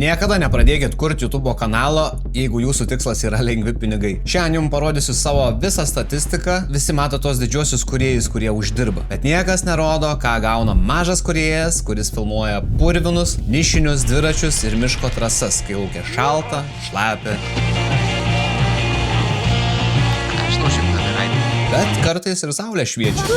Niekada nepradėkit kurti YouTube kanalo, jeigu jūsų tikslas yra lengvi pinigai. Šiandien jums parodysiu savo visą statistiką, visi mato tos didžiosius kūrėjus, kurie uždirba. Bet niekas nerodo, ką gauna mažas kūrėjas, kuris filmuoja purvinus, nišinius dviračius ir miško trasas, kai laukia šalta, šlapia. Bet kartais ir saulė šviečia.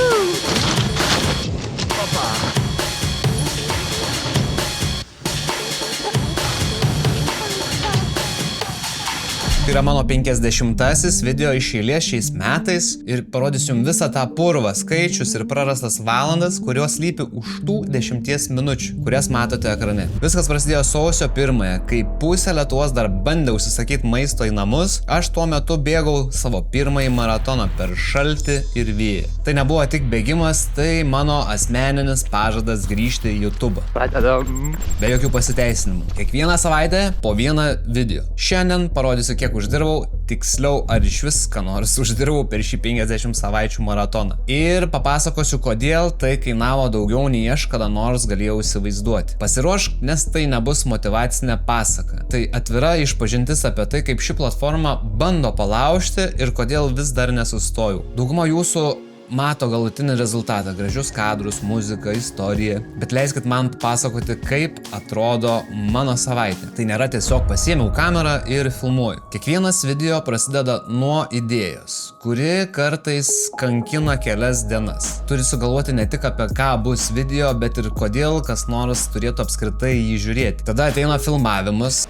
Tai yra mano 50-asis video iš eilės šiais metais ir parodysiu jums visą tą purvą, skaičius ir prarastas valandas, kurios slypi už tų 10 minučių, kurias matote ekrane. Viskas prasidėjo sausio 1-ąją, kai pusė Lietuvos dar bandė užsisakyti maisto į namus, aš tuo metu bėgau savo pirmąjį maratoną per šaltį ir vėją. Tai nebuvo tik bėgimas, tai mano asmeninis pažadas grįžti į YouTube. Pradedam. Be jokių pasiteisinimų. Kiekvieną savaitę po vieną video. Šiandien parodysiu, kiek uždirbau, tiksliau ar iš vis ką nors uždirbau per šį 50 savaičių maratoną. Ir papasakosiu, kodėl tai kainavo daugiau nei aš kada nors galėjau įsivaizduoti. Pasiruošk, nes tai nebus motyvacinė pasaka. Tai atvira išpažintis apie tai, kaip ši platforma bando palaužti ir kodėl vis dar nesustojau. Dauguma jūsų mato galutinį rezultatą, gražius kadrus, muziką, istoriją, bet leiskit man pasakoti, kaip atrodo mano savaitė. Tai nėra tiesiog pasiėmiau kamerą ir filmuoju. Kiekvienas video prasideda nuo idėjos, kuri kartais kankina kelias dienas. Turi sugalvoti ne tik apie ką bus video, bet ir kodėl kas nors turėtų apskritai jį žiūrėti. Tada ateina filmavimas.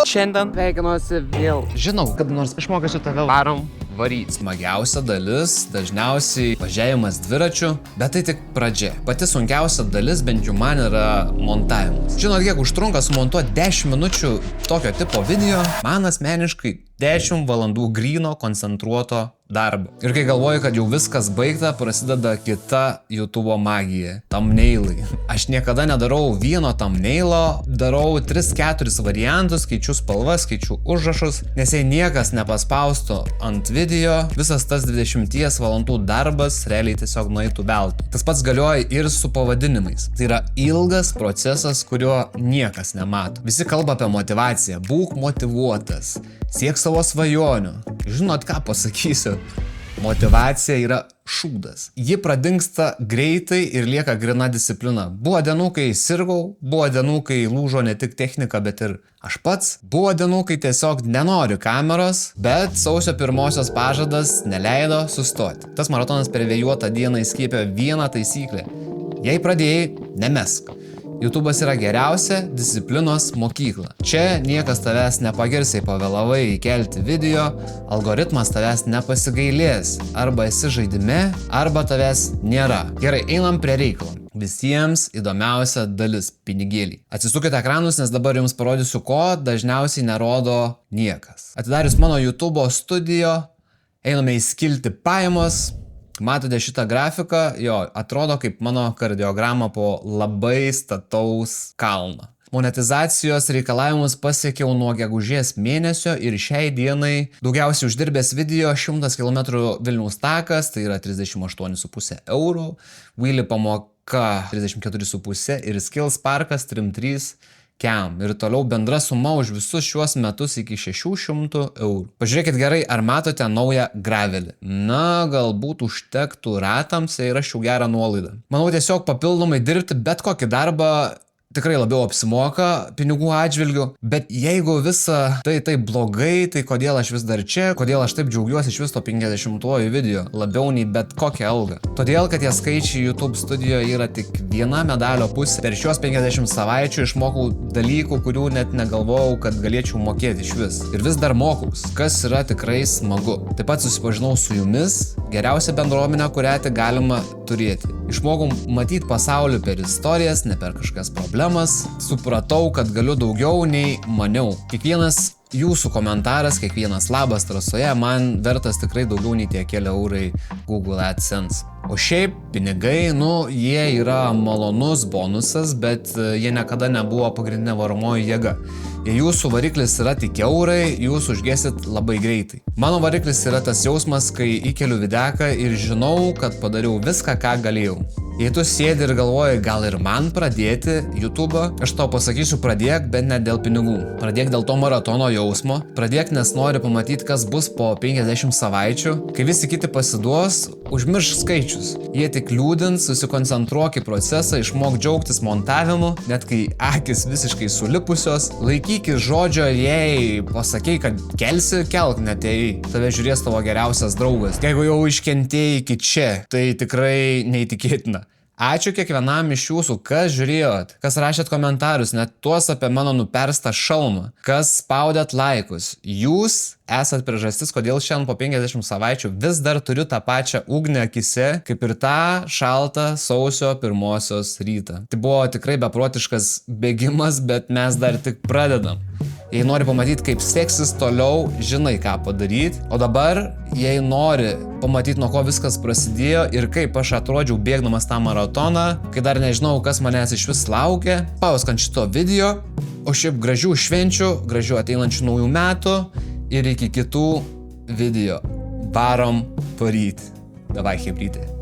Šiandien sveikinuosi vėl. Žinau, kad nors išmokysiu tave. Varom. Varyt. Smagiausia dalis dažniausiai važiavimas dviračiu, bet tai tik pradžia. Pati sunkiausia dalis bent jau man yra montavimas. Žinot, kiek užtrunka sumontuoti 10 minučių tokio tipo video? Man asmeniškai 10 valandų gryno koncentruoto darbo. Ir kai galvoju, kad jau viskas baigta, prasideda kita YouTube magija. Thumbnailai. Aš niekada nedarau vieno thumbnailo, darau 3-4 variantus, keičiu spalvas, keičiu užrašus, nes jei niekas nepaspaustų ant video, visas tas 20 valandų darbas realiai tiesiog nueitų veltui. Tas pats galioja ir su pavadinimais. Tai yra ilgas procesas, kurio niekas nemato. Visi kalba apie motyvaciją. Būk motyvuotas. Siek savo svajonių. Žinot, ką pasakysiu? Motyvacija yra šūdas. Ji pradingsta greitai ir lieka grina disciplina. Buvo dienų, kai sirgau, buvo dienų, kai lūžo ne tik technika, bet ir aš pats. Buvo dienų, kai tiesiog nenoriu kameros, bet sausio 1-osios pažadas neleido sustoti. Tas maratonas per vėjuotą dieną įskiepė vieną taisyklę. Jei pradėjai, nemesk. YouTube'as yra geriausia disciplinos mokykla. Čia niekas tavęs nepagirs, jei pavėlavai įkelti video, algoritmas tavęs nepasigailės. Arba esi žaidime, arba tavęs nėra. Gerai, einam prie reikalo. Visiems įdomiausia dalis – pinigėliai. Atsisukite ekranus, nes dabar jums parodysiu, ko dažniausiai nerodo niekas. Atidarius mano YouTube studijo, einame į skiltį pajamos. Matote šitą grafiką, jo, atrodo kaip mano kardiograma po labai stataus kalno. Monetizacijos reikalavimus pasiekiau nuo gegužės mėnesio ir šiai dienai daugiausiai uždirbęs video 100 km Vilniaus takas, tai yra 38,5 eurų, Wheelie pamoka 34,5 ir Skills parkas 3,3 Cam. Ir toliau bendra suma už visus šiuos metus iki 600 eurų. Pažiūrėkit gerai, ar matote naują gravelį. Na, galbūt užtektų ratams, jei raščiau gerą nuolaidą. Manau, tiesiog papildomai dirbti bet kokį darbą tikrai labiau apsimoka pinigų atžvilgių, bet jeigu visa tai taip blogai, tai kodėl aš vis dar čia, kodėl aš taip džiaugiuosi iš vis to 50-ojų video, labiau nei bet kokią algą. Todėl, kad tie skaičiai YouTube studijoje yra tik viena medalio pusė. Per šios 50 savaičių išmokau dalykų, kurių net negalvojau, kad galėčiau mokėti iš vis. Ir vis dar mokaus, kas yra tikrai smagu. Taip pat susipažinau su jumis, geriausia bendruomenė, kurią tik galima turėti. Išmokau matyti pasaulį per istorijas, ne per kažkas problemas. Supratau, kad galiu daugiau nei maniau. Kiekvienas jūsų komentaras, kiekvienas labas trasoje man vertas tikrai daugiau nei tie keli eurai Google AdSense. O šiaip pinigai, jie yra malonus bonusas, bet jie niekada nebuvo pagrindinė varomoji jėga. Jei jūsų variklis yra tik eurai, jūs užgesit labai greitai. Mano variklis yra tas jausmas, kai įkeliu videką ir žinau, kad padariau viską, ką galėjau. Jei tu sėdi ir galvoji, gal ir man pradėti YouTube'ą, aš tau pasakysiu pradėk, bet ne dėl pinigų. Pradėk dėl to maratono jausmo, pradėk, nes nori pamatyti, kas bus po 50 savaičių. Kai visi kiti pasiduos, užmiršk skaičius. Jie tik liūdins, susikoncentruok į procesą, išmok džiaugtis montavimu, net kai akis visiškai sulipusios. Laikykis žodžio, jei pasakei, kad kelsi, kelk, net jei tave žiūrės tavo geriausias draugas. Jeigu jau iškentėjai iki čia, tai tikrai neįtikėtina. Ačiū kiekvienam iš jūsų, kas žiūrėjot, kas rašėt komentarus, net tuos apie mano nuperstą šalmą, kas spaudėt laikus. Jūs esat priežastis, kodėl šiandien po 50 savaičių vis dar turiu tą pačią ugnį akise, kaip ir tą šaltą sausio 1 rytą. Tai buvo tikrai beprotiškas bėgimas, bet mes dar tik pradedam. Jei nori pamatyti, kaip seksis toliau, žinai, ką padaryti. O dabar, jei nori pamatyti, nuo ko viskas prasidėjo ir kaip aš atrodžiau bėgdamas tą maratoną, kai dar nežinau, kas manęs iš vis laukia, pausk ant šito video. O šiaip gražių švenčių, gražių ateinančių naujų metų ir iki kitų video. Varom paryti. Davai, chebrytė.